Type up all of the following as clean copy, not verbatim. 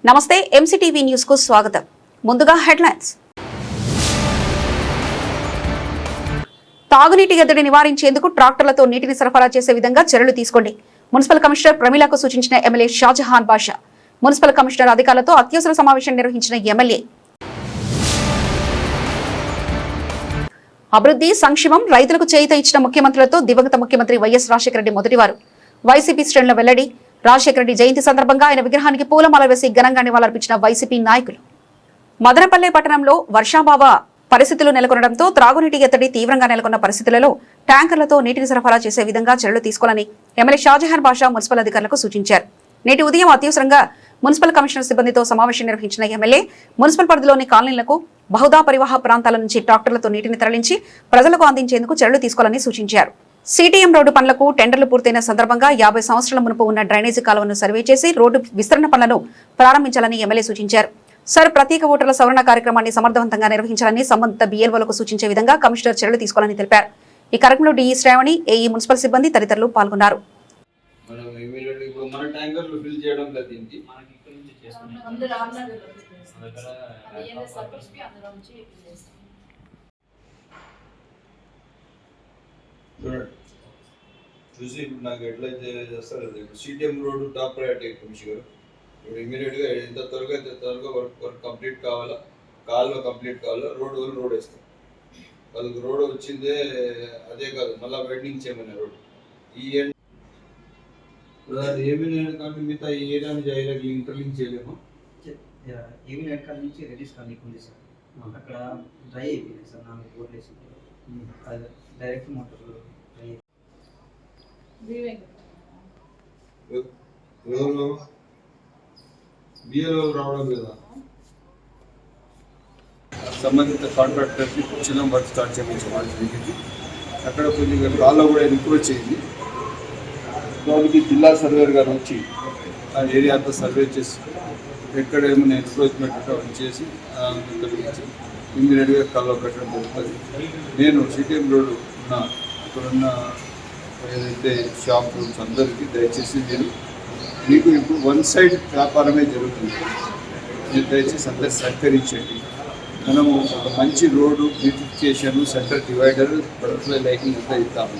నమస్తే MCTV news కు స్వాగతం. ముందుగా హెడ్లైన్స్. తాగునీటి ఎద్దడిని నివారించేందుకు ట్రాక్టర్లతో నీటిని సరఫరా చేసే విధంగా చర్యలు తీసుకోండి. మున్సిపల్ కమిషనర్ ప్రమీలకు సూచించిన ఎమ్మెల్యే షాజహాన్ బాషా. మున్సిపల్ కమిషనర్ అధికారులతో అత్యవసర సమావేశం నిర్వహించిన ఎమ్మెల్యే. అభివృద్ధి సంక్షేమం రైతులకు చేయూత ఇచ్చిన ముఖ్యమంత్రులతో దివంగత ముఖ్యమంత్రి వైఎస్ రాజశేఖర రెడ్డి మొదటివారు. వైసీపీ శ్రేణుల వెల్లడి. రాజశేఖర రెడ్డి జయంతి సందర్భంగా ఆయన విగ్రహానికి పూలమాల వేసి ఘనంగా నివాళులర్పించిన వైసీపీ నాయకులు. మదనపల్లె పట్టణంలో వర్షాభావ పరిస్థితులు నెలకొనడంతో త్రాగునీటి ఎత్తడి తీవ్రంగా నెలకొన్న పరిస్థితులలో ట్యాంకర్లతో నీటిని సరఫరా చేసే విధంగా చర్యలు తీసుకోవాలని ఎమ్మెల్యే షాజహాన్ బాషా మున్సిపల్ అధికారులకు సూచించారు. నేటి ఉదయం అత్యవసరంగా మున్సిపల్ కమిషనర్ సిబ్బందితో సమావేశం నిర్వహించిన ఎమ్మెల్యే మున్సిపల్ పరిధిలోని కాలనీలకు బహుదా పరివాహ ప్రాంతాల నుంచి ట్రాక్టర్లతో నీటిని తరలించి ప్రజలకు అందించేందుకు చర్యలు తీసుకోవాలని సూచించారు. సిటీఎం రోడ్డు పనులకు టెండర్లు పూర్తయిన సందర్భంగా 50 సంవత్సరాల మునుపు ఉన్న డ్రైనేజీ కాలువను సర్వే చేసి రోడ్డు విస్తరణ పనులను ప్రారంభించాలని ఎమ్మెల్యే సూచించారు. ప్రత్యేక ఓటర్ల సవరణ కార్యక్రమాన్ని సమర్థవంతంగా నిర్వహించాలని సంబంధిత బీఎల్ఓలకు సూచించే విధంగా కమిషనర్ చర్యలు తీసుకోవాలని తెలిపారు. ఈ కార్యక్రమంలో డిఈ శ్రావణి, ఏఈ, మున్సిపల్ సిబ్బంది తదితరులు పాల్గొన్నారు. చూసి నాకు ఎట్లయితే చేస్తారు CTM road top priority commission గారు. ఇప్పుడు ఇమీడియట్గా ఎంత త్వరగా వర్క్ కంప్లీట్ కావాలా, కాలువ కంప్లీట్ కావాలా, రోడ్ వేస్తాం. వాళ్ళకి రోడ్ వచ్చిందే అదే కాదు, మళ్ళీ వెయిటింగ్ చేయమని రోడ్ ఈ ఏమైనా కానీ మిగతా ఈ ఏరియాని ఇంటర్లింక్ చేయలేము. ఏమి వెనకాల నుంచి రెడ్డిస్ కానీ ఉంది సార్, అక్కడ డ్రై అయిపోయింది సార్. నాకు బోర్లేసి డైరెక్ట్ మోటార్ డ్రై బిఏలో రావడం లేదా, సంబంధిత కాంట్రాక్టర్కి చిన్న వర్క్ స్టార్ట్ చేయించడం జరిగింది. అక్కడ కొద్దిగా కాల్లో కూడా ఎన్క్రోచ్ చేయింది. దానికి జిల్లా సర్వేర్ గారు వచ్చి ఆ ఏరియా అంతా సర్వే చేసి ఎక్కడ ఏమైనా ఎన్క్రోచ్మెంట్ అవన్నీ చేసి తొలగించి ఇమ్మీడియట్గా కాల్లో పెట్టడం జరుగుతుంది. నేను సిటిఎం రోడ్ ఉన్న ఇక్కడున్న ఏదైతే షాప్ రూమ్స్ అందరికీ దయచేసి మీకు ఇప్పుడు వన్ సైడ్ వ్యాపారమే జరుగుతుంది. మీరు దయచేసి అందరు సహకరించండి. మనము ఒక మంచి road beautification, centre divider, butterfly lighting అంతా ఇస్తాము.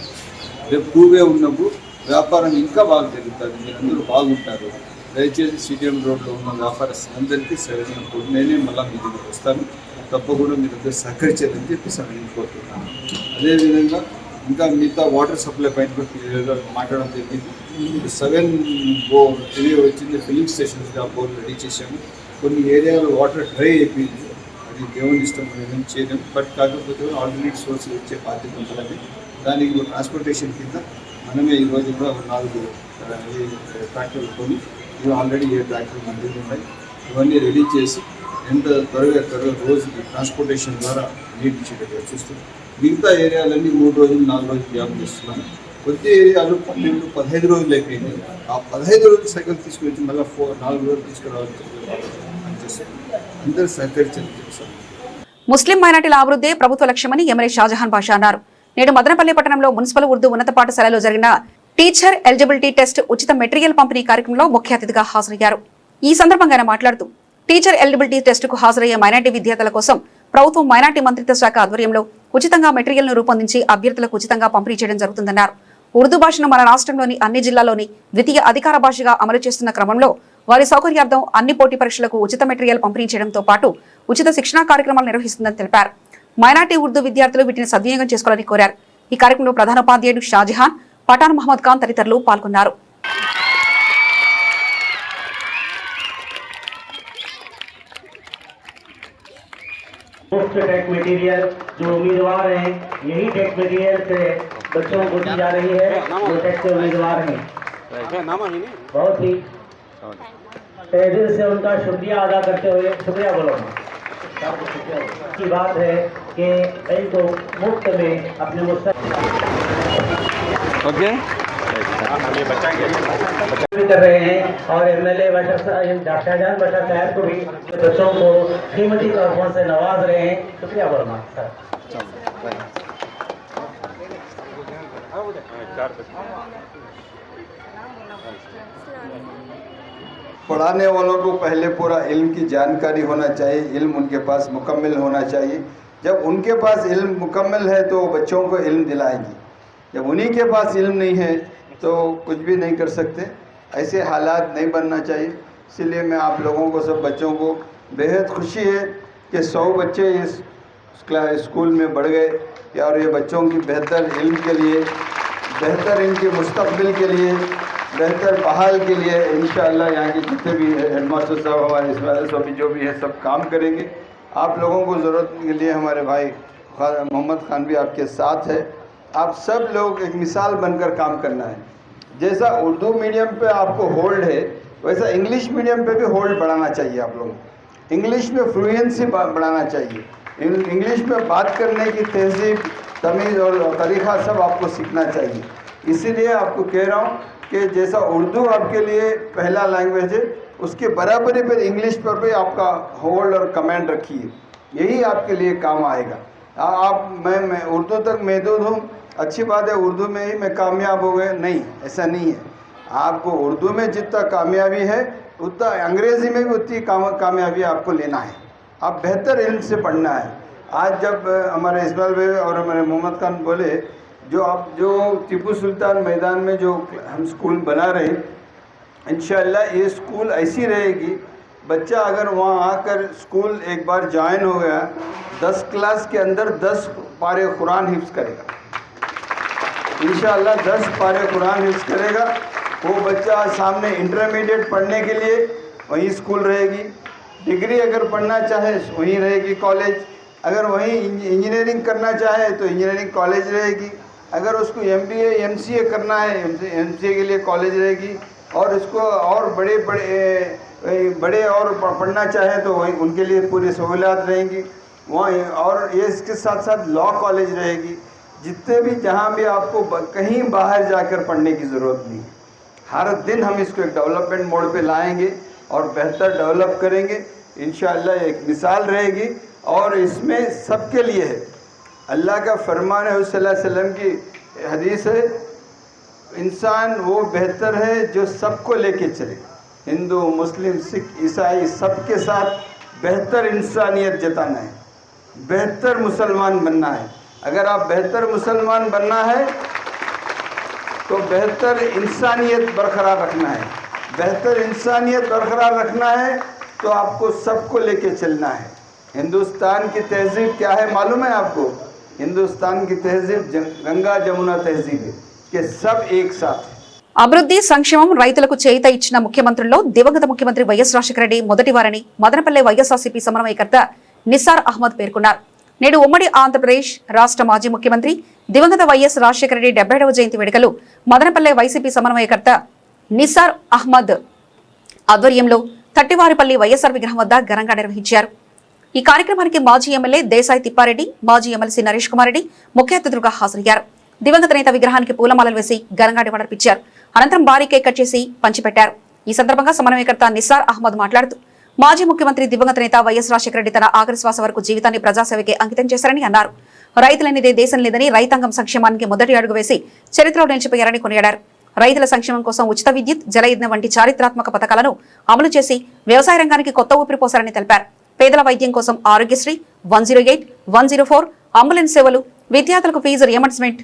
రేపు టూవే ఉన్నప్పుడు వ్యాపారం ఇంకా బాగా జరుగుతుంది, మీరందరూ బాగుంటారు. దయచేసి సిటిఎం రోడ్లో ఉన్న వ్యాపారస్తులందరికీ సరైన నేనే మళ్ళీ మీ దగ్గరికి వస్తాను. తప్పకుండా మీరందరూ సహకరించాలని చెప్పి కోరుతున్నాను. అదేవిధంగా ఇంకా మిగతా వాటర్ సప్లై పైన కూడా మాట్లాడడం జరిగింది. 7 వచ్చింది ఫిల్లింగ్ స్టేషన్స్గా బోర్లు రెడీ చేశాము. కొన్ని ఏరియాలో వాటర్ డ్రై అయిపోయింది, అది దేవుని ఇష్టం ఏం చేయలేము. బట్ కాకపోతే ఆల్టర్నేట్ సోర్స్ ఇచ్చే బాధ్యత ఉంటుందని దానికి ట్రాన్స్పోర్టేషన్ కింద మనమే ఈరోజు కూడా 4 ట్రాక్టర్లు కొని ఇవి ఆల్రెడీ 7 ట్రాక్టర్లు మందిలో ఉన్నాయి. ఇవన్నీ రెడీ చేసి ఎంత త్వరగా రోజుకి ట్రాన్స్పోర్టేషన్ ద్వారా నీటి ఇచ్చేటట్టుగా చూస్తున్నాం. మిగతా ఏరియాలన్నీ 3 రోజులు 4 రోజులు గ్యాప్ చేస్తున్నాను. కొద్ది ఏరియాలు 12-15 రోజులు అయిపోయింది. ఆ 15 రోజులు సైకిల్ తీసుకొచ్చి మళ్ళీ 4 రోజులు తీసుకురావాలని అందరూ సహకరించని చెప్తారు. ముస్లిం మైనార్టీల అభివృద్ధి ప్రభుత్వ లక్ష్యమని ఎమ్మెల్యే షాజహాన్ బాషా అన్నారు. నేడు మదనపల్లి పట్టణంలో మున్సిపల్ ఉర్దూ ఉన్నత పాఠశాలలో జరిగిన టీచర్ ఎలిజిబిలిటీ టెస్ట్ ఉచిత మెటీరియల్ పంపిణీ కార్యక్రమంలో ముఖ్య అతిథిగా హాజరయ్యారు. ఈ సందర్భంగా ఆయన మాట్లాడుతూ టీచర్ ఎలిజిబిలిటీ టెస్టుకు హాజరయ్యే మైనార్టీ విద్యార్థుల కోసం ప్రభుత్వం మైనార్టీ మంత్రిత్వ శాఖ ఆధ్వర్యంలో ఉచితంగా మెటీరియల్ను రూపొందించి అభ్యర్థులకు ఉచితంగా పంపిణీ చేయడం జరుగుతుందన్నారు. ఉర్దూ భాషను మన రాష్ట్రంలోని అన్ని జిల్లాల్లోని ద్వితీయ అధికార భాషగా అమలు చేస్తున్న క్రమంలో వారి సౌకర్యార్థం అన్ని పోటీ పరీక్షలకు ఉచిత మెటీరియల్ పంపిణీ చేయడంతో పాటు ఉచిత శిక్షణా కార్యక్రమాలు నిర్వహిస్తుందని తెలిపారు. మైనార్టీ ఉర్దూ విద్యార్థులు వీటిని సద్వినియోగం చేసుకోవాలని కోరారు. ఈ కార్యక్రమంలో ప్రధానోపాధ్యాయుడు షాజహాన్, పఠాన్ మహమ్మద్ ఖాన్ తదితరులు పాల్గొన్నారు. मुफ्त टेक मटेरियल जो उम्मीदवार हैं, यही टेक मटेरियल से बच्चों को दी जा रही है जो टेक के उम्मीदवार हैं। बहुत ही दिल से उनका शुक्रिया अदा करते हुए शुक्रिया बोलो की बात है कि इनको मुफ्त में अपने कर रहे हैं और एमएलए शाहजहान बाशा साहब को भी बच्चों को कीमती तोहफों से नवाज रहे हैं। शुक्रिया वर्मा सर। पढ़ाने वालों को पहले पूरा इल्म की जानकारी होना चाहिए, इल्म उनके पास मुकम्मल होना चाहिए। जब उनके पास इल्म मुकम्मल है तो बच्चों को इल्म दिलाएंगी, जब उन्हीं के पास इल्म नहीं है तो कुछ भी नहीं कर सकते। ऐसे हालात नहीं बनना चाहिए। इसलिए मैं आप लोगों को, सब बच्चों को बेहद खुशी है कि 100 बच्चे इस स्कूल में बढ़ गए और ये बच्चों की बेहतर इल्म के लिए, बेहतर इनके मुस्तकबिल के लिए, बेहतर बहाल के लिए इंशाअल्लाह यहाँ के जितने भी हेडमास्टर साहब, हमारे इसमाइल साहब जो भी है, सब काम करेंगे। आप लोगों को ज़रूरत के लिए हमारे भाई मोहम्मद खान भी आपके साथ है। आप सब लोग एक मिसाल बनकर काम करना है। जैसा उर्दू मीडियम पे आपको होल्ड है, वैसा इंग्लिश मीडियम पे भी होल्ड बढ़ाना चाहिए। आप लोगों को इंग्लिश में फ्लुएंसी बढ़ाना चाहिए। इंग्लिश में बात करने की तहजीब, तमीज़ और तरीक़ा सब आपको सीखना चाहिए। इसीलिए आपको कह रहा हूँ कि जैसा उर्दू आपके लिए पहला लैंग्वेज है, उसके बराबरी पर इंग्लिश पर भी आपका होल्ड और कमांड रखिए, यही आपके लिए काम आएगा। मैं उर्दू तक महदूद हूँ, अच्छी बात है, उर्दू में ही मैं कामयाब हो गए, नहीं, ऐसा नहीं है। आपको उर्दू में जितना कामयाबी है उतना अंग्रेज़ी में भी उतनी कामयाबी आपको लेना है। आप बेहतर इल्म से पढ़ना है। आज जब हमारे इसमाइल भाई और हमारे मोहम्मद खान बोले, जो टीपू सुल्तान मैदान में जो हम स्कूल बना रहे हैं, इंशाअल्लाह ये स्कूल ऐसी रहेगी, बच्चा अगर वहाँ आकर स्कूल एक बार ज्वाइन हो गया, 10 क्लास के अंदर 10 पारे कुरान हिफ्ज़ करेगा। इंशाअल्लाह 10 पारे कुरान हिफ्ज़ करेगा। वो बच्चा सामने इंटरमीडिएट पढ़ने के लिए वहीं स्कूल रहेगी, डिग्री अगर पढ़ना चाहे वहीं रहेगी कॉलेज, अगर वहीं इंजीनियरिंग करना चाहे तो इंजीनियरिंग कॉलेज रहेगी, अगर उसको MBA MCA करना है MCA के लिए कॉलेज रहेगी, और इसको और बड़े और पढ़ना चाहे तो वहीं उनके लिए पूरी सहूलियात रहेंगी वहाँ। और ये इसके साथ साथ लॉ कॉलेज रहेगी। जितने भी जहाँ भी आपको कहीं बाहर जाकर पढ़ने की ज़रूरत नहीं है। हर दिन हम इसको एक डेवलपमेंट मोड पे लाएंगे और बेहतर डेवलप करेंगे। इंशाअल्लाह एक मिसाल रहेगी और इसमें सबके लिए है। अल्लाह का फरमान है, सल्लल्लाहु अलैहि वसल्लम की हदीस है, इंसान वो बेहतर है जो सबको लेके चले। हिंदू, मुस्लिम, सिख, ईसाई सबके साथ बेहतर इंसानियत जताना है, बेहतर मुसलमान बनना है। अगर आप बेहतर मुसलमान बनना है तो बेहतर इंसानियत बरकरार रखना है। बेहतर इंसानियत बरकरार रखना है तो आपको सबको लेके चलना है। हिंदुस्तान की तहजीब क्या है मालूम है आपको? हिंदुस्तान की तहजीब गंगा जमुना तहजीब है कि सब एक साथ। అభివృద్ధి సంక్షేమం రైతులకు చేయూత ఇచ్చిన ముఖ్యమంత్రుల్లో దివంగత ముఖ్యమంత్రి వైఎస్ రాజశేఖర రెడ్డి మొదటివారని మదనపల్లె వైఎస్ఆర్సీపీ సమన్వయకర్త నిస్సార్ అహ్మద్ పేర్కొన్నారు. నేడు ఉమ్మడి ఆంధ్రప్రదేశ్ రాష్ట్ర మాజీ ముఖ్యమంత్రి దివంగత వైఎస్ రాజశేఖర రెడ్డి 77వ జయంతి వేడుకలు మదనపల్లె వైసీపీ సమన్వయకర్త నిస్సార్ అహ్మద్ ఆధ్వర్యంలో తట్టివారిపల్లి వైఎస్ఆర్ విగ్రహం వద్ద ఘనంగా నిర్వహించారు. ఈ కార్యక్రమానికి మాజీ ఎమ్మెల్యే దేశాయి తిప్పారెడ్డి, మాజీ ఎమ్మెల్సీ నరేష్ కుమార్ రెడ్డి ముఖ్య అతిథులుగా హాజరయ్యారు. దివంగత నేత విగ్రహానికి పూలమాలలు వేసి ఘనంగా నివాళులర్పించారు. అనంతరం భారీ కేక్ కట్ చేసి పంచిపెట్టారు. ఈ సందర్భంగా సమన్వయకర్త నిస్సార్ అహ్మద్ మాట్లాడుతూ మాజీ ముఖ్యమంత్రి దివంగత నేత వైఎస్ రాజశేఖర రెడ్డి తన ఆఖరి శ్వాస వరకు జీవితాన్ని ప్రజాసేవకే అంకితం చేశారని అన్నారు. రైతులనేదే దేశం లేదని రైతాంగం సంక్షేమానికి మొదటి అడుగు వేసి చరిత్రలో నిలిచిపోయారని కొనియాడారు. రైతుల సంక్షేమం కోసం ఉచిత విద్యుత్, జలయజ్ఞ వంటి చారిత్రాత్మక పథకాలను అమలు చేసి వ్యవసాయ రంగానికి కొత్త ఊపిరి పోశారని తెలిపారు. పేదల వైద్యం కోసం ఆరోగ్యశ్రీ, 108, 104 అంబులెన్స్ సేవలు, విద్యార్థులకు ఫీజు రియంబర్స్మెంట్,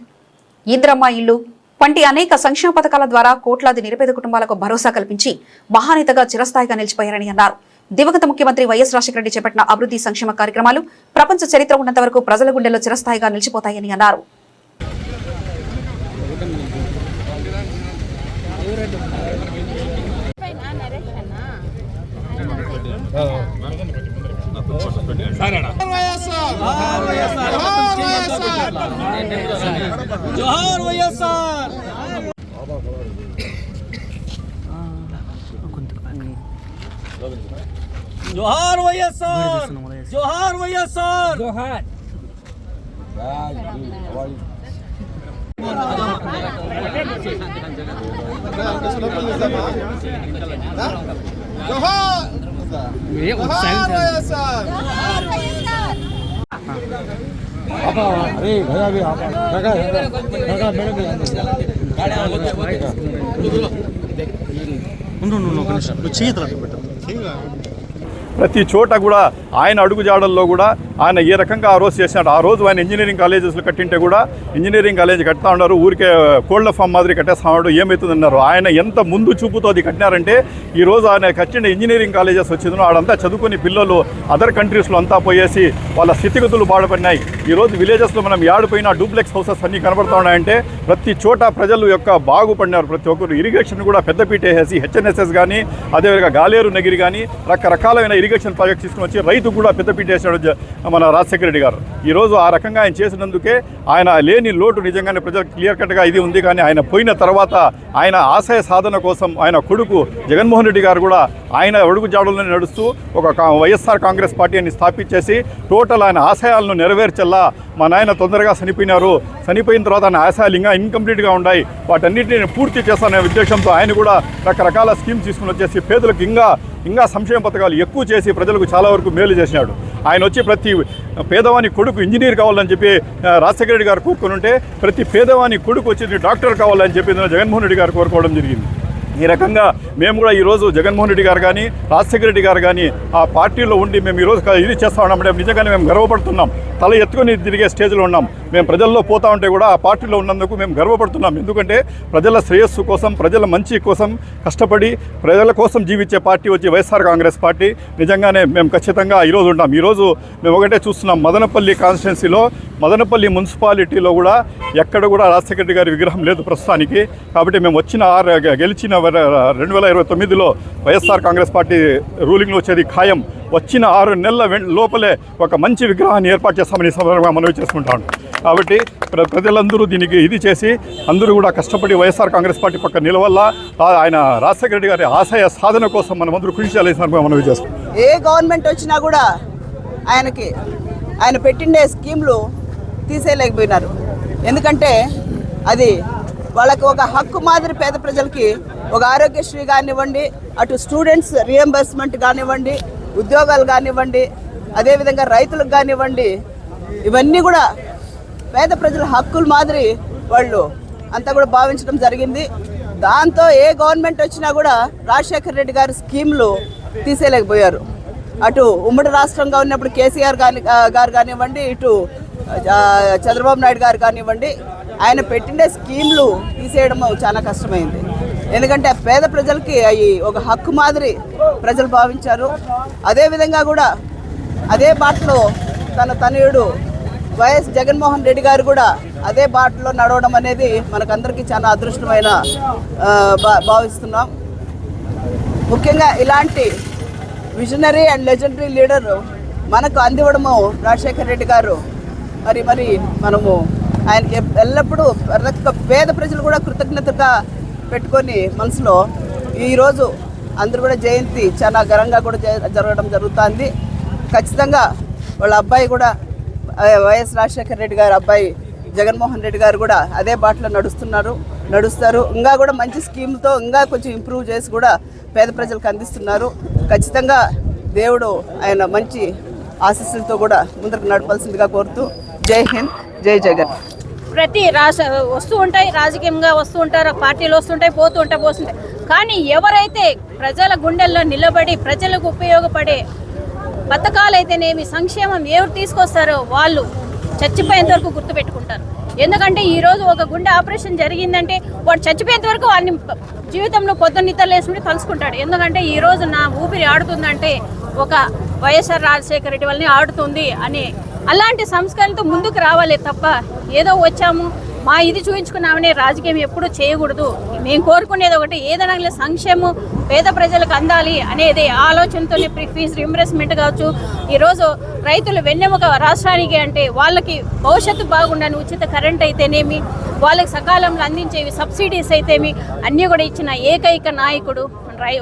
ఇందిరమ్మ ఇళ్లు వంటి అనేక సంక్షేమ పథకాల ద్వారా కోట్లాది నిరుపేద కుటుంబాలకు భరోసా కల్పించి మహానేతగా చిరస్థాయిగా నిలిచిపోయారని అన్నారు. దివంగత ముఖ్యమంత్రి వైఎస్ రాజశేఖర రెడ్డి చేపట్టిన అభివృద్ధి సంక్షేమ కార్యక్రమాలు ప్రపంచ చరిత్ర ఉన్నంత వరకు ప్రజల గుండెల్లో చిరస్థాయిగా నిలిచిపోతాయని అన్నారు. जोहार వైఎస్ఆర్ जोहार వైఎస్ఆర్ जोहार వైఎస్ఆర్ जोहार अरे भैया भी आप मैडम ప్రతి చోట కూడా ఆయన అడుగుజాడల్లో కూడా ఆయన ఏ రకంగా ఆ రోజు చేసినాడు. ఆ రోజు ఆయన ఇంజనీరింగ్ కాలేజెస్లో కట్టింటే కూడా ఇంజనీరింగ్ కాలేజ్ కడతా ఉన్నారు, ఊరికే కోళ్ల ఫామ్ మాదిరి కట్టేస్తా ఉన్నాడు, ఏమవుతుందన్నారు. ఆయన ఎంత ముందు చూపుతో అది కట్టినారంటే ఈరోజు ఆయన కట్టిన ఇంజనీరింగ్ కాలేజెస్ వచ్చిందో ఆడంతా చదువుకుని పిల్లలు అదర్ కంట్రీస్లో అంతా పోయేసి వాళ్ళ స్థితిగతులు బాధపడినాయి. ఈరోజు విలేజెస్లో మనం యాడిపోయినా డూప్లెక్స్ హౌసెస్ అన్నీ కనబడుతూ ఉన్నాయంటే ప్రతి చోట ప్రజలు యొక్క బాగుపడినారు. ప్రతి ఒక్కరు ఇరిగేషన్ కూడా పెద్దపీట వేసి హెచ్ఎన్ఎస్ఎస్ కానీ అదేవిధంగా గాలేరు నగిరి కానీ రకరకాలైన ఇరిగేషన్ ప్రాజెక్ట్ తీసుకుని వచ్చి రైతు కూడా పెద్దపీట వేసినాడు మన రాజశేఖర రెడ్డి గారు. ఈరోజు ఆ రకంగా ఆయన చేసినందుకే ఆయన లేని లోటు నిజంగానే ప్రజలకు క్లియర్ కట్గా ఇది ఉంది. కానీ ఆయన పోయిన తర్వాత ఆయన ఆశయ సాధన కోసం ఆయన కొడుకు జగన్మోహన్ రెడ్డి గారు కూడా ఆయన అడుగు జాడల్లోనే నడుస్తూ ఒక వైఎస్ఆర్ కాంగ్రెస్ పార్టీని స్థాపించేసి టోటల్ ఆయన ఆశయాలను నెరవేర్చల్లా. మా నాయన తొందరగా చనిపోయినారు, చనిపోయిన తర్వాత ఆయన ఆశయాలు ఇంకా ఇన్కంప్లీట్గా ఉన్నాయి, వాటన్నిటిని పూర్తి చేస్తాననే ఉద్దేశంతో ఆయన కూడా రకరకాల స్కీమ్స్ తీసుకుని వచ్చేసి పేదలకు ఇంకా సంక్షేమ పథకాలు ఎక్కువ చేసి ప్రజలకు చాలా వరకు మేలు చేసినాడు. ఆయన వచ్చి ప్రతి పేదవాని కొడుకు ఇంజనీర్ కావాలని చెప్పి రాజశేఖర రెడ్డి గారు కోరుకుని ఉంటే ప్రతి పేదవాని కొడుకు వచ్చి డాక్టర్ కావాలని చెప్పి జగన్మోహన్ రెడ్డి గారు కోరుకోవడం జరిగింది. ఈ రకంగా మేము కూడా ఈరోజు జగన్మోహన్ రెడ్డి గారు కానీ రాజశేఖర రెడ్డి గారు కానీ ఆ పార్టీలో ఉండి మేము ఈరోజు ఇది చేస్తూ ఉన్నామంటే నిజంగానే మేము గర్వపడుతున్నాం. తల ఎత్తుకొని తిరిగే స్టేజ్లో ఉన్నాం. మేము ప్రజల్లో పోతా ఉంటే కూడా ఆ పార్టీలో ఉన్నందుకు మేము గర్వపడుతున్నాం. ఎందుకంటే ప్రజల శ్రేయస్సు కోసం, ప్రజల మంచి కోసం కష్టపడి ప్రజల కోసం జీవించే పార్టీ వచ్చి వైఎస్ఆర్ కాంగ్రెస్ పార్టీ. నిజంగానే మేము ఖచ్చితంగా ఈరోజు ఉంటాం. ఈరోజు మేము ఒకటే చూస్తున్నాం, మదనపల్లి కాన్స్టిట్యున్సీలో మదనపల్లి మున్సిపాలిటీలో కూడా ఎక్కడ కూడా రాజశేఖర రెడ్డి గారి విగ్రహం లేదు ప్రస్తుతానికి. కాబట్టి మేము గెలిచిన 2029లో వైఎస్ఆర్ కాంగ్రెస్ పార్టీ రూలింగ్లో వచ్చేది ఖాయం. వచ్చిన 6 నెలల లోపలే ఒక మంచి విగ్రహాన్ని ఏర్పాటు చేస్తామని సందర్భంగా మనవి చేసుకుంటాం. కాబట్టి ప్రజలందరూ దీనికి ఇది చేసి అందరూ కూడా కష్టపడి వైఎస్ఆర్ కాంగ్రెస్ పార్టీ పక్క నిలవల్ల ఆయన రాజశేఖర రెడ్డి గారి ఆశయ సాధన కోసం మనం అందరూ కృషి చేయాలని సందర్భంగా మనవి చేస్తాం. ఏ గవర్నమెంట్ వచ్చినా కూడా ఆయన పెట్టిండే స్కీమ్లు తీసేయలేకపోయినారు. ఎందుకంటే అది వాళ్ళకి ఒక హక్కు మాదిరి పేద ప్రజలకి ఒక ఆరోగ్యశ్రీ కానివ్వండి, అటు స్టూడెంట్స్ రియంబర్స్మెంట్ కానివ్వండి, ఉద్యోగాలు కానివ్వండి, అదేవిధంగా రైతులకు కానివ్వండి, ఇవన్నీ కూడా పేద ప్రజల హక్కుల మాదిరి వాళ్ళు అంతా కూడా భావించడం జరిగింది. దాంతో ఏ గవర్నమెంట్ వచ్చినా కూడా రాజశేఖర రెడ్డి గారి స్కీమ్లు తీసేయలేకపోయారు. అటు ఉమ్మడి రాష్ట్రంగా ఉన్నప్పుడు కేసీఆర్ గారు కానివ్వండి, ఇటు చంద్రబాబు నాయుడు గారు కానివ్వండి, ఆయన పెట్టిండే స్కీమ్లు తీసేయడం చాలా కష్టమైంది. ఎందుకంటే పేద ప్రజలకి అవి ఒక హక్కు మాదిరి ప్రజలు భావించారు. అదేవిధంగా కూడా అదే బాటలో తన తనయుడు వైఎస్ జగన్మోహన్ రెడ్డి గారు కూడా అదే బాటలో నడవడం అనేది మనకందరికీ చాలా అదృష్టమైన భావిస్తున్నాం. ముఖ్యంగా ఇలాంటి విజనరీ అండ్ లెజెండరీ లీడర్ మనకు అందివ్వడము రాజశేఖర రెడ్డి గారు. మరి మనము ఆయనకి ఎల్లప్పుడూ పేద ప్రజలు కూడా కృతజ్ఞతగా పెట్టుకొని మనసులో ఈరోజు అందరూ కూడా జయంతి చాలా ఘనంగా కూడా జరగడం జరుగుతుంది. ఖచ్చితంగా వాళ్ళ అబ్బాయి కూడా వైఎస్ రాజశేఖర రెడ్డి గారు అబ్బాయి జగన్మోహన్ రెడ్డి గారు కూడా అదే బాటలో నడుస్తారు. ఇంకా కూడా మంచి స్కీమ్తో ఇంకా కొంచెం ఇంప్రూవ్ చేసి కూడా పేద ప్రజలకు అందిస్తున్నారు. ఖచ్చితంగా దేవుడు ఆయన మంచి ఆశీస్సులతో కూడా ముందుకు నడపాల్సిందిగా కోరుతూ జై హింద్, జై జగన్. ప్రతి వస్తూ ఉంటాయి, రాజకీయంగా వస్తూ ఉంటారు, పార్టీలు వస్తుంటాయి, పోతుంటాయి. కానీ ఎవరైతే ప్రజల గుండెల్లో నిలబడి ప్రజలకు ఉపయోగపడే పథకాలు అయితేనేమి, సంక్షేమం ఎవరు తీసుకొస్తారో వాళ్ళు చచ్చిపోయేంత వరకు గుర్తుపెట్టుకుంటారు. ఎందుకంటే ఈరోజు ఒక గుండె ఆపరేషన్ జరిగిందంటే వాడు చచ్చిపోయేంత వరకు వాడిని జీవితంలో పొద్దున్న నిద్రలేసుకుంటే తలుసుకుంటాడు. ఎందుకంటే ఈరోజు నా ఊపిరి ఆడుతుందంటే ఒక వైఎస్ఆర్ రాజశేఖర రెడ్డి వల్లనే ఆడుతుంది అని అలాంటి సంస్కరణతో ముందుకు రావాలి తప్ప ఏదో వచ్చాము మా ఇది చూపించుకున్నామనే రాజకీయం ఎప్పుడూ చేయకూడదు. మేము కోరుకునేది ఒకటి, ఏదైనా సంక్షేమం పేద ప్రజలకు అందాలి అనేది ఆలోచనతోనే ఫీజు రీంబర్స్మెంట్ కావచ్చు. ఈరోజు రైతులు వెన్నెముక రాష్ట్రానికి అంటే వాళ్ళకి భవిష్యత్తు బాగుండని ఉచిత కరెంట్ అయితేనేమి, వాళ్ళకి సకాలంలో అందించేవి సబ్సిడీస్ అయితేమి అన్నీ కూడా ఇచ్చిన ఏకైక నాయకుడు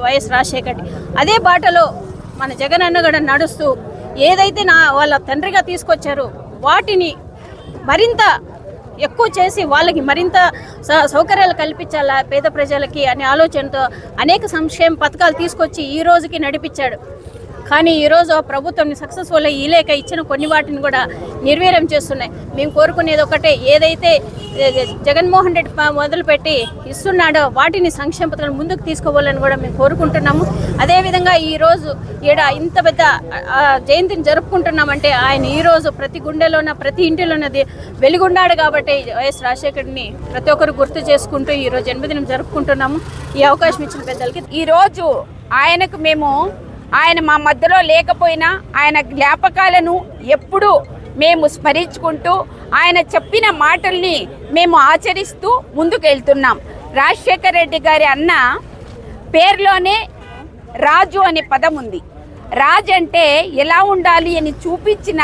వైఎస్ రాజశేఖర్. అదే బాటలో మన జగన్ అన్న కూడా నడుస్తూ ఏదైతే వాళ్ళ తండ్రిగా తీసుకొచ్చారో వాటిని మరింత ఎక్కువ చేసి వాళ్ళకి మరింత సౌకర్యాలు కల్పించాలా పేద ప్రజలకి అనే ఆలోచనతో అనేక సంక్షేమ పథకాలు తీసుకొచ్చి ఈ రోజుకి నడిపించాడు. కానీ ఈరోజు ప్రభుత్వం సక్సెస్ఫుల్ ఈ లేక ఇచ్చిన కొన్ని వాటిని కూడా నిర్వీర్యం చేస్తున్నాయి. మేము కోరుకునేది ఒకటే, ఏదైతే జగన్మోహన్ రెడ్డి మొదలుపెట్టి ఇస్తున్నాడో వాటిని సంక్షేమ పథకాలు ముందుకు తీసుకోవాలని కూడా మేము కోరుకుంటున్నాము. అదేవిధంగా ఈరోజు ఈడ ఇంత పెద్ద జయంతిని జరుపుకుంటున్నామంటే ఆయన ఈరోజు ప్రతి గుండెలోన ప్రతి ఇంటిలోనది వెలుగున్నాడు కాబట్టి వైఎస్ రాజశేఖర్ని ప్రతి ఒక్కరు గుర్తు చేసుకుంటూ ఈరోజు జన్మదినం జరుపుకుంటున్నాము. ఈ అవకాశం ఇచ్చిన పెద్దలకి ఈరోజు ఆయనకు ఆయన మా మధ్యలో లేకపోయినా ఆయన జ్ఞాపకాలను ఎప్పుడూ మేము స్మరించుకుంటూ ఆయన చెప్పిన మాటల్ని మేము ఆచరిస్తూ ముందుకు వెళ్తున్నాం. రాజశేఖర రెడ్డి గారి అన్న పేరులోనే రాజు అనే పదం ఉంది. రాజు అంటే ఎలా ఉండాలి అని చూపించిన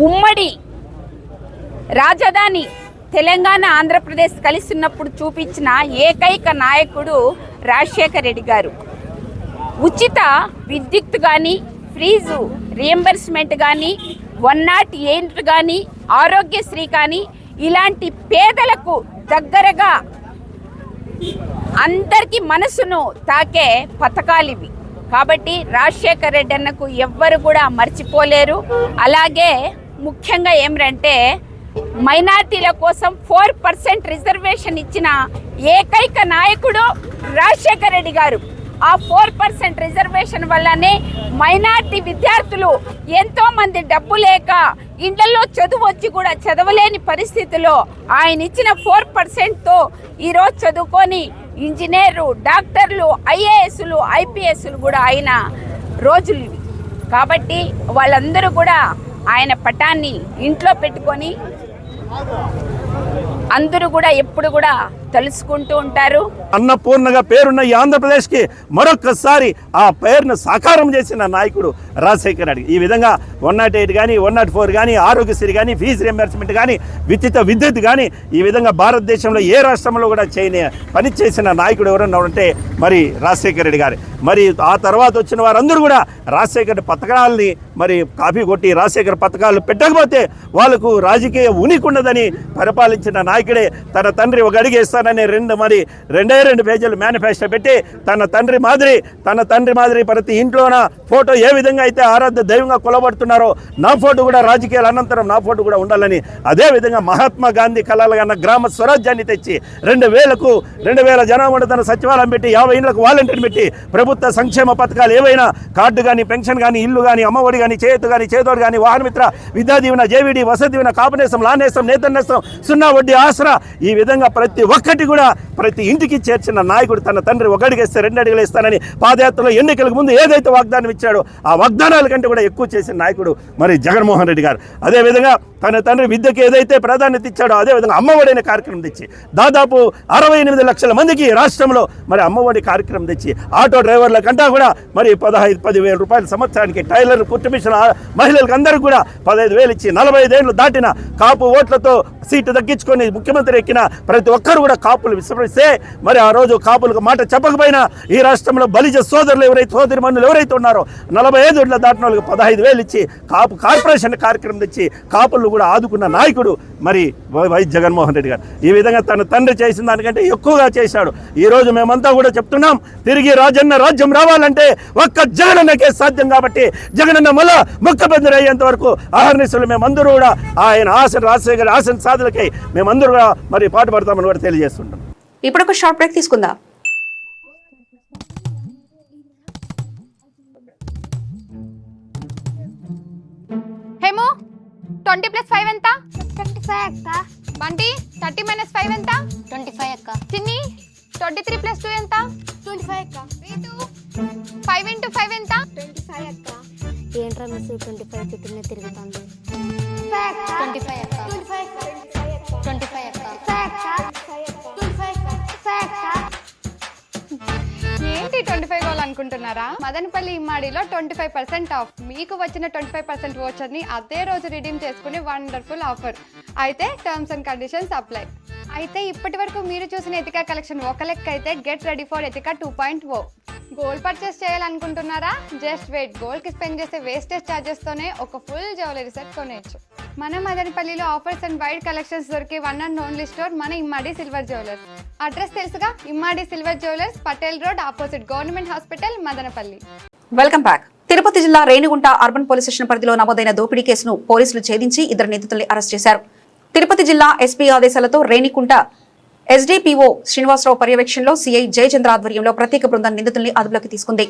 ఉమ్మడి రాజధాని తెలంగాణ ఆంధ్రప్రదేశ్ కలిసి ఉన్నప్పుడు చూపించిన ఏకైక నాయకుడు రాజశేఖర రెడ్డి గారు. ఉచిత విద్యుత్ కానీ, ఫీజు రియంబర్స్మెంట్ కానీ, 108 కానీ, ఆరోగ్యశ్రీ కానీ ఇలాంటి పేదలకు దగ్గరగా అందరికీ మనసును తాకే పథకాలు ఇవి. కాబట్టి రాజశేఖర రెడ్డి అన్నకు ఎవ్వరు కూడా మర్చిపోలేరు. అలాగే ముఖ్యంగా ఏమిటంటే మైనార్టీల కోసం 4% రిజర్వేషన్ ఇచ్చిన ఏకైక నాయకుడు రాజశేఖర రెడ్డి గారు. ఆ 4% రిజర్వేషన్ వల్లనే మైనార్టీ విద్యార్థులు ఎంతో మంది డబ్బు లేక ఇండ్లలో చదువు వచ్చి కూడా చదవలేని పరిస్థితిలో ఆయన ఇచ్చిన 4%తో ఈరోజు చదువుకొని ఇంజనీర్లు, డాక్టర్లు, ఐఏఎస్లు, ఐపీఎస్లు కూడా అయిన రోజులు ఇవి. కాబట్టి వాళ్ళందరూ కూడా ఆయన పటాన్ని ఇంట్లో పెట్టుకొని అందరూ కూడా ఎప్పుడు కూడా తెలుసుకుంటూ ఉంటారు. అన్నపూర్ణగా పేరున్న ఈ ఆంధ్రప్రదేశ్కి మరొక్కసారి ఆ పేరును సాకారం చేసిన నాయకుడు రాజశేఖర రెడ్డి. ఈ విధంగా 108 కానీ, 104 కానీ, ఆరోగ్యశ్రీ కానీ, ఫీజు రియంబర్స్మెంట్ కానీ, ఉచిత విద్యుత్ కానీ ఈ విధంగా భారతదేశంలో ఏ రాష్ట్రంలో కూడా పని చేసిన నాయకుడు ఎవరన్నా ఉంటే మరి రాజశేఖర రెడ్డి గారు. మరి ఆ తర్వాత వచ్చిన వారందరూ కూడా రాజశేఖర పథకాలని మరి కాపీ కొట్టి రాజశేఖర పథకాలు పెట్టకపోతే వాళ్ళకు రాజకీయ ఉనికి ఉండదని పరిపాలించిన నాయకుడే. తన తండ్రి ఒక అడిగేస్తానని 2 పేజీలు మేనిఫెస్టో పెట్టి తన తండ్రి మాదిరి ప్రతి ఇంట్లోన ఫోటో ఏ విధంగా అయితే ఆరాధ్య దైవంగా కొలబడుతున్నారో నా ఫోటో కూడా రాజకీయాల అనంతరం నా ఫోటో కూడా ఉండాలని, అదేవిధంగా మహాత్మా గాంధీ కలలుగన్న గ్రామ స్వరాజ్యాన్ని తెచ్చి 2000 జనాభా తన సచివాలయం పెట్టి 50 ఇండ్లకు వాలంటీర్ పెట్టి ప్రభుత్వ సంక్షేమ పథకాలు ఏవైనా కార్డు కానీ, పెన్షన్ కానీ, ఇల్లు కానీ, అమ్మఒడి కానీ, చేతోడు కానీ, వాహనమిత్ర, విద్యా దీవెన, జేవిడి, వసతి దీవెన, కాపునేసం, లానేసం, నేతన్నేసం, 0 వడ్డీ ఆసరా ఈ విధంగా ప్రతి ఒక్కటి కూడా ప్రతి ఇంటికి చేర్చిన నాయకుడు. తన తండ్రి 1 అడుగేస్తే 2 అడుగులు ఇస్తానని పాదయాత్రలో ఎన్నికలకు ముందు ఏదైతే వాగ్దానం ఇచ్చాడో ఆ వాగ్దానాల కంటే కూడా ఎక్కువ చేసిన నాయకుడు మరి జగన్మోహన్ రెడ్డి గారు. అదేవిధంగా తన తండ్రి విద్యకి ఏదైతే ప్రాధాన్యత ఇచ్చాడో అదేవిధంగా అమ్మఒడి అనే కార్యక్రమం తెచ్చి దాదాపు 68 లక్షల మందికి రాష్ట్రంలో మరి అమ్మఒడి కార్యక్రమం తెచ్చి ఆటో డ్రైవర్ల కంటా కూడా మరి 10,000 రూపాయల సంవత్సరానికి, టైలర్, కుట్టు మిషన్ మహిళలకు అందరికీ కూడా 15,000 ఇచ్చి 45 ఏళ్ళు దాటిన కాపు ఓట్లతో సీటు దక్కించుకొని ముఖ్యమంత్రి ఎక్కిన ప్రతి ఒక్కరు కూడా కాపులు విస్మరిస్తే మరి ఆ రోజు కాపులకు మాట చెప్పకపోయినా ఈ రాష్ట్రంలో బలిజ సోదరిమణులు ఎవరైతే ఉన్నారో 45 ఏళ్ళ దాటిన వాళ్ళకి 15,000 ఇచ్చి కాపు కార్పొరేషన్ కార్యక్రమం తెచ్చి కాపులు కూడా ఆదుకున్న నాయకుడు మరి వైఎస్ జగన్మోహన్ రెడ్డి గారు. ఈ విధంగా తన తండ్రి చేసిన దానికంటే ఎక్కువగా చేశాడు. ఈ రోజు మేమంతా కూడా చెప్తున్నాం, తిరిగి రాజన్న రాజ్యం రావాలంటే ఒక్క జగనన్నకే సాధ్యం. కాబట్టి జగనన్న మళ్ళా ముఖ్యమంత్రి అయ్యేంత వరకు ఆహర్నిశలు మేమందరూ కూడా ఆయన రాజశేఖర ఆశన సాధనకై మేమందరూ కూడా మరి పాటుపడతామని కూడా తెలియజేస్తుంటాం. ఇప్పుడు ఒక షార్ట్ బ్రేక్ తీసుకుందాం. హేమో 20 + 5 ఎంత? 25 అక్క. బంటి 30 - 5 ఎంత? 25 అక్క. చిన్ని 23 + 2 ఎంత? 25 అక్క. రీతు 5 × 5 ఎంత? 25 అక్క. ఏంట్రా మిస్ 25 చుట్టూనే తిరుగుతుంది. 25 అక్క. 25 అక్క. ఏంటి 25 రోజులు అనుకుంటున్నారా? మదనపల్లి ఇమ్మాడిలో 25% ఆఫ్. మీకు వచ్చిన 25% వోచర్ని అదే రోజు రిడీమ్ చేసుకునే వండర్ఫుల్ ఆఫర్. అయితే టర్మ్స్ అండ్ కండిషన్స్ అప్లై. అయితే ఇప్పటి వరకు మీరు చూసిన ఎతికా కలెక్షన్ ఒక లెక్క అయితే get ready for Ethika 2.0. Gold purchase చేయాలనుకుంటున్నారా? Just wait. గోల్డ్కి స్పెండ్ చేసే వేస్టేజ్ ఛార్జెస్తోనే ఒక ఫుల్ జ్యువెలరీ సెట్ కొనేయచ్చు. మన మదనపల్లిలో ఆఫర్స్ అండ్ వైడ్ కలెక్షన్స్ దొరికే వన్ అండ్ ఓన్లీ స్టోర్ మన ఇమ్మాడి సిల్వర్ జ్యువెలర్స్. అడ్రస్ తెలుసుగా, Immadi silver jewellers, Patel road, opposite government hospital, Madanapalli. Welcome back. Tirupati జిల్లా రేణిగుంట అర్బన్ పోలీస్ స్టేషన్ పరిధిలో నమోదైన దోపిడీ కేసును పోలీసులు ఛేదించి 2 నిందితుల్ని అరెస్ట్ చేశారు. తిరుపతి జిల్లా ఎస్పీ ఆదేశాలతో రేణిగుంట ఎస్డీపీఓ శ్రీనివాసరావు పర్యవేక్షణలో సీఐ జయచంద్ర ఆధ్వర్యంలో ప్రత్యేక బృందం నిందితుల్ని అదుపులోకి తీసుకుంది.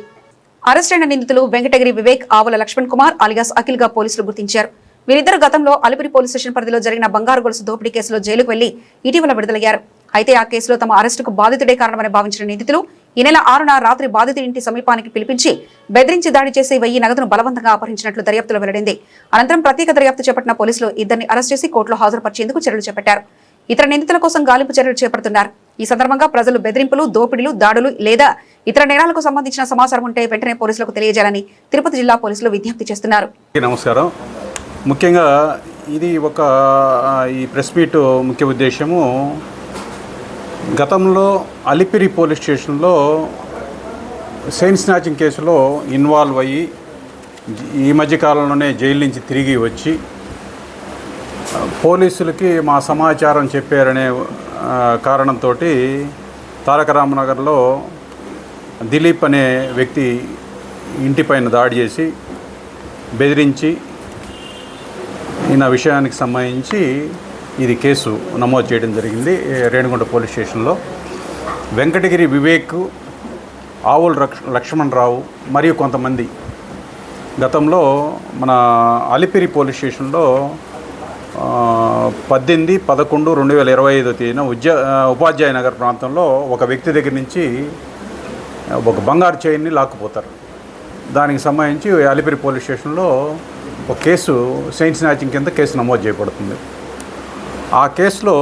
అరెస్టైన నిందితులు వెంకటగిరి వివేక్, ఆవుల లక్ష్మణ్ కుమార్ అలియాస్ అఖిల్ గా పోలీసులు గుర్తించారు. వీరిద్దరు గతంలో అలిపిరి పోలీస్ స్టేషన్ పరిధిలో జరిగిన బంగారు గొలుసు దోపిడీ కేసులో జైలుకు వెళ్లి ఇటీవల విడుదలయ్యారు. అయితే ఆ కేసులో తమ అరెస్టుకు బాధితుడే కారణమని భావించిన నిందితులు ఈ నెల 6న రాత్రి బాధితుడి ఇంటి సమీపానికి పిలిపించి బెదిరించి దాడి చేసి 1000 నగదును బలవంతంగా అపహరించినట్లు దర్యాప్తులో వెల్లడింది. అనంతరం ప్రత్యేక దర్యాప్తు చేపట్టిన పోలీసులు ఇద్దరిని అరెస్ట్ చేసి కోర్టులో హాజరుపరిచేందుకు చర్యలు చేపట్టారు. ఇతర నిందితుల కోసం గాలింపు చర్యలు చేపడుతున్నారు. ఈ సందర్భంగా ప్రజలు బెదిరింపులు, దోపిడీలు, దాడులు లేదా ఇతర నేరాలకు సంబంధించిన సమాచారం ఉంటే వెంటనే పోలీసులకు తెలియజేయాలని తిరుపతి జిల్లా పోలీసులు విజ్ఞప్తి చేస్తున్నారు. నమస్కారం. ముఖ్యంగా ఇది ఈ ప్రెస్ మీట్ ముఖ్య ఉద్దేశము గతంలో అలిపిరి పోలీస్ స్టేషన్లో చైన్ స్నాచింగ్ కేసులో ఇన్వాల్వ్ అయ్యి ఈ మధ్యకాలంలోనే జైలు నుంచి తిరిగి వచ్చి పోలీసులకి మా సమాచారం చెప్పారనే కారణంతో తారక రామనగర్లో దిలీప్ అనే వ్యక్తి ఇంటిపైన దాడి చేసి బెదిరించి ఈయన విషయానికి సంబంధించి ఇది కేసు నమోదు చేయడం జరిగింది రేణిగుంట పోలీస్ స్టేషన్లో. వెంకటగిరి వివేక్, ఆవుల లక్ష్మణరావు మరియు కొంతమంది గతంలో మన అలిపిరి పోలీస్ స్టేషన్లో 18/11/2025 తేదీన ఉపాధ్యాయ నగర్ ప్రాంతంలో ఒక వ్యక్తి దగ్గర నుంచి ఒక బంగారు చైన్ని లాక్కుపోతారు. దానికి సంబంధించి అలిపిరి పోలీస్ స్టేషన్లో ఒక కేసు చైన్ స్నాచింగ్ కింద కేసు నమోదు చేయబడుతుంది. ఆ కేసులో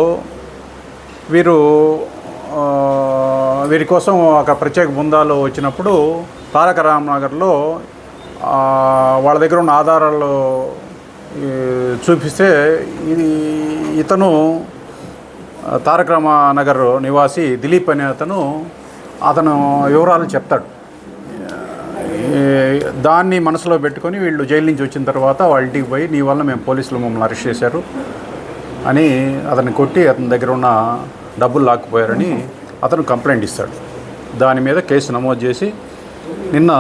వీరి కోసం ఒక ప్రత్యేక బృందాలు వచ్చినప్పుడు తారక రామనగర్లో వాళ్ళ దగ్గర ఉన్న ఆధారాలు చూపిస్తే ఇతను తారక రామనగర్ నివాసి దిలీప్ అనే అతను వివరాలు చెప్తాడు. దాన్ని మనసులో పెట్టుకొని వీళ్ళు జైలు నుంచి వచ్చిన తర్వాత వాళ్ళ ఇంటికి పోయి నీ వల్ల మేము పోలీసులు మమ్మల్ని అరెస్ట్ చేశారు అని అతన్ని కొట్టి అతని దగ్గర ఉన్న డబ్బులు లాక్కుపోయారని అతను కంప్లైంట్ ఇస్తాడు. దాని మీద కేసు నమోదు చేసి నిన్న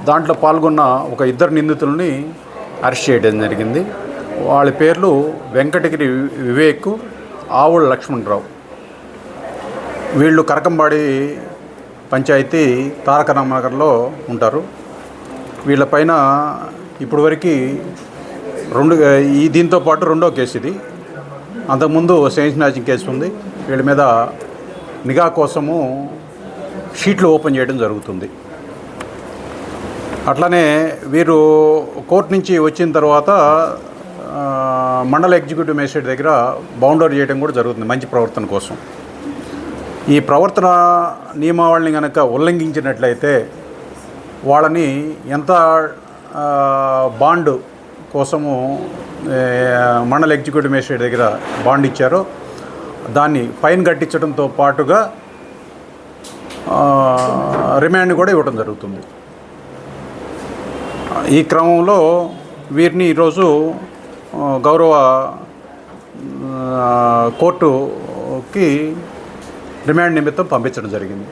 దాంట్లో పాల్గొన్న ఒక 2 నిందితుల్ని అరెస్ట్ చేయడం జరిగింది. వాళ్ళ పేర్లు వెంకటగిరి వివేక్, ఆవుల లక్ష్మణరావు. వీళ్ళు కరకంబాడి పంచాయతీ తారక రామనగర్లో ఉంటారు. వీళ్ళపైన ఇప్పటివరకు దీంతో పాటు 2వ కేసు ఇది. అంతకుముందు చైన్ స్నాచింగ్ కేసు ఉంది. వీళ్ళ మీద నిఘా కోసము షీట్లు ఓపెన్ చేయడం జరుగుతుంది. అట్లనే వీరు కోర్టు నుంచి వచ్చిన తర్వాత మండల ఎగ్జిక్యూటివ్ మేజిస్ట్రేట్ దగ్గర బౌండరీ చేయడం కూడా జరుగుతుంది మంచి ప్రవర్తన కోసం. ఈ ప్రవర్తన నియమావళిని కనుక ఉల్లంఘించినట్లయితే వాళ్ళని ఎంత బాండ్ కోసము మండల ఎగ్జిక్యూటివ్ మేజిస్ట్రేట్ దగ్గర బాండ్ ఇచ్చారో దాన్ని ఫైన్ కట్టించడంతో పాటుగా రిమాండ్ కూడా ఇవ్వడం జరుగుతుంది. ఈ క్రమంలో వీరిని ఈరోజు గౌరవ కోర్టుకి రిమాండ్ నిమిత్తం పంపించడం జరిగింది.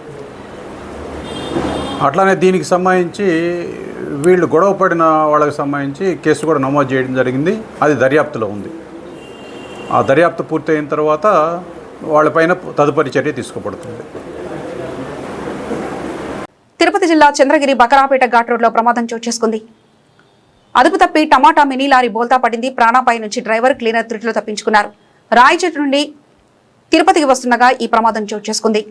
అట్లానే దీనికి సంబంధించి వీళ్ళు గొడవ పడిన వాళ్ళకి సంబంధించి కేసు కూడా నమోదు చేయడం జరిగింది. అది దర్యాప్తులో ఉంది. ఆ దర్యాప్తు పూర్తయిన తర్వాత వాళ్ళపైన తదుపరి చర్య తీసుకోబడుతుంది. తిరుపతి జిల్లా చంద్రగిరి బకరాపేట ఘాట్ రోడ్లో ప్రమాదం చోటు చేసుకుంది. అదుపు తప్పి టమాటా మినీ లారీ బోల్తా పడింది. ప్రాణాపాయ నుంచి డ్రైవర్, క్లీనర్ త్రుటిలో తప్పించుకున్నారు. రాయచోటి నుండి తిరుపతికి వస్తుండగా ఈ ప్రమాదం చోటు చేసుకుంది.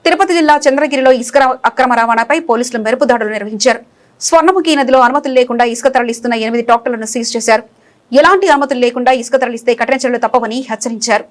తిరుపతి జిల్లా చంద్రగిరిలో ఇసుక అక్రమ రవాణాపై పోలీసులు మెరుపు దాడులు నిర్వహించారు. స్వర్ణముఖి నదిలో అనుమతులు లేకుండా ఇసుక తరలిస్తున్న 8 ట్రాక్టర్లను సీజ్ చేశారు. ఎలాంటి అనుమతులు లేకుండా ఇసుక తరలిస్తే కఠిన చర్యలు తప్పవని హెచ్చరించారు.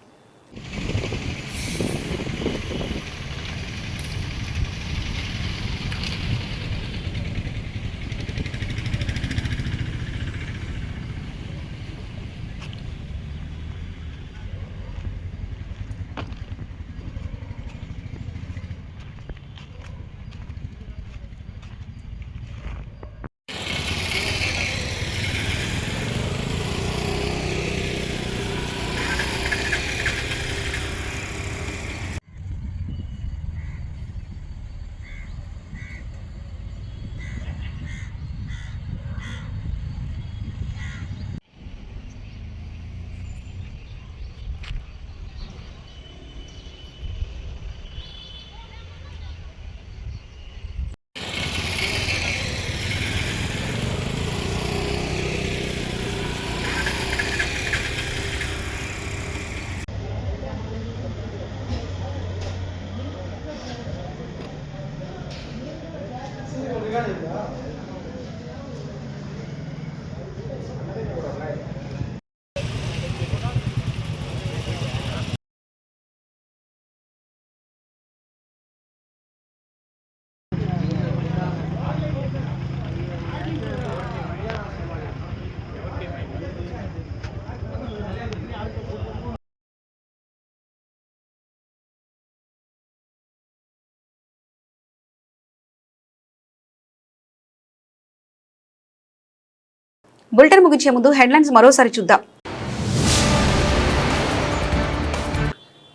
బులెటిన్ ముగించే ముందు హెడ్లైన్స్ మరోసారి చూద్దాం.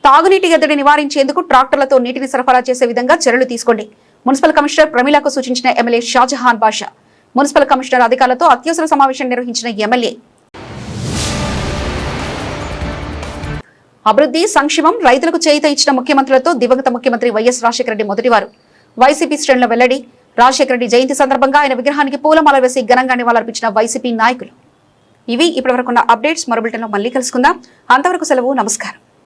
తాగునీటి ఎద్దడి నివారించేందుకు ట్రాక్టర్లతో నీటిని సరఫరా చేసే విధంగా చర్యలు తీసుకోండి. మున్సిపల్ కమిషనర్ ప్రమీలకు సూచించిన ఎమ్మెల్యే షాజహాన్ బాషా. మున్సిపల్ కమిషనర్ అధికారులతో అత్యవసర సమావేశం నిర్వహించిన ఎమ్మెల్యే. అభివృద్ధి సంక్షేమం రైతులకు చేయూత ఇచ్చిన ముఖ్యమంత్రులతో దివంగత ముఖ్యమంత్రి వైఎస్ రాజశేఖర రెడ్డి మొదటివారు. వైసీపీ శ్రేణుల వెల్లడి. రాజశేఖర రెడ్డి జయంతి సందర్భంగా ఆయన విగ్రహానికి పూలమాల వేసి ఘనంగా నివాళులర్పించిన వైసీపీ నాయకులు. ఇవి ఇప్పటివరకున్న అప్డేట్స్. మరో బులెటిన్లో మళ్ళీ కలుసుకుందాం. అంతవరకు సెలవు. నమస్కారం.